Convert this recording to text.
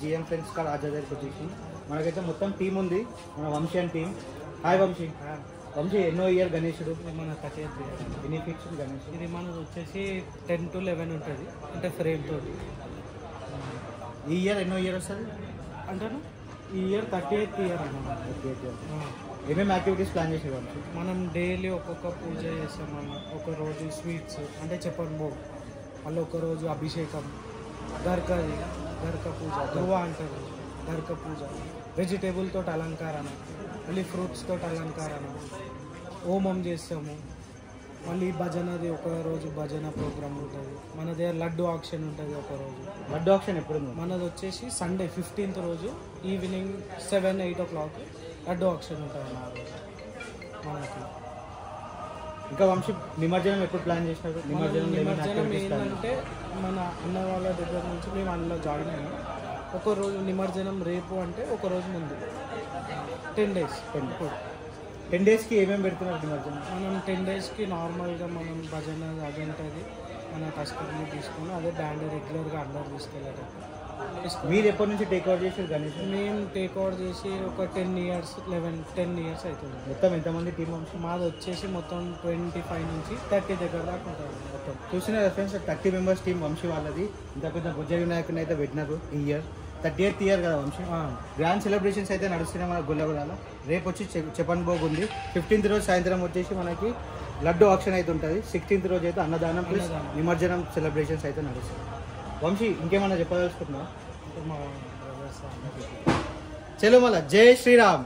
GM friends car ఆజా దగ్గరికి వచ్చేసి మనకైతే మొత్తం టీం ఉంది, మన Vamsi and team. Hi Vamsi. Vamsi ఎన్నో ఇయర్ గణేశుడు? మన 30th ఇయర్. ఎన్ని ఫీట్స్ గణేష్? ఇది మనకు వచ్చేసి 10 to 11 ఉంటుంది, అంటే ఫ్రేమ్ తోటి. ఈ ఇయర్ ఎన్నో ఇయర్ వస్తుంది అంటారు ఈ ఇయర్ 38th ఇయర్ అన్నమాట. ఏమేమి యాక్టివిటీస్ ప్లాన్ చేసేది వంశీ? మనం డైలీ ఒక్కొక్క పూజ చేస్తాం. మనం ఒకరోజు స్వీట్స్ అంటే చెప్పండి భోగ్, మళ్ళీ ఒకరోజు అభిషేకం, గర్క పూజ, ధ్రువ అంటారు గర్క పూజ, వెజిటేబుల్ తోటి అలంకరణ, మళ్ళీ ఫ్రూట్స్ తోటి అలంకరణ, హోమం చేస్తాము. మళ్ళీ భజనది ఒకరోజు భజన ప్రోగ్రామ్ ఉంటుంది. మన దగ్గర లడ్డు ఆక్షన్ ఉంటుంది ఒకరోజు. లడ్డు ఆక్షన్ ఎప్పుడు? మనది వచ్చేసి సండే 15th రోజు ఈవినింగ్ 7-8 o'clock లడ్డు ఆక్షన్ ఉంటుంది ఆ రోజు మనకి. ఇంకా వంశీ నిమజ్జనం ఎప్పుడు ప్లాన్ చేసినారు? నిమజ్జనం ఏంటంటే మన అన్న వాళ్ళ దగ్గర నుంచి మేము అందులో జాయిన్ అయ్యాం. ఒకరోజు నిమజ్జనం రేపు అంటే ఒకరోజు ముందు 10 days. 10 daysకి ఏమేమి పెడుతున్నారు నిమజ్జనం? మనం 10 daysకి నార్మల్గా మనం భజన అది ఉంటుంది, మన కస్టమర్ని తీసుకొని అదే బ్యాండ్ రెగ్యులర్గా అందరు తీసుకెళ్ళారు. మీరు ఎప్పటి నుంచి టేక్ అవుట్ చేసారు గణేష్? మేము టేక్ అవుట్ చేసి ఒక 10 years 10 years అవుతుంది. మొత్తం ఎంతమంది టీం వంశీ? మాది వచ్చేసి మొత్తం 25 నుంచి 30 దగ్గర దాకా ఉంటుంది మొత్తం. చూసిన రెఫరెన్స్ 30 members టీం వంశీ వాళ్ళది. ఇంత పెద్ద బుజ్జ వినాయకుని అయితే పెట్టినారు. ఈ ఇయర్ 38th ఇయర్ కదా వంశీ. గ్రాండ్ సెలబ్రేషన్స్ అయితే నడుస్తున్నాయి మన గుల్లగూడలో. రేపు వచ్చి చెప్పన్ భోగ్ ఉంది. 15th రోజు సాయంత్రం వచ్చేసి మనకి లడ్డు ఆక్షన్ అయితే ఉంటుంది. 16th రోజు అయితే అన్నదానం ప్లస్ నిమజ్జనం సెలబ్రేషన్స్ అయితే నడుస్తాయి. వంశీ ఇంకేమన్నా చెప్పదలుచుకుంటున్నా? మా బ్రదర్స్ చలో మళ్ళా జై శ్రీరామ్.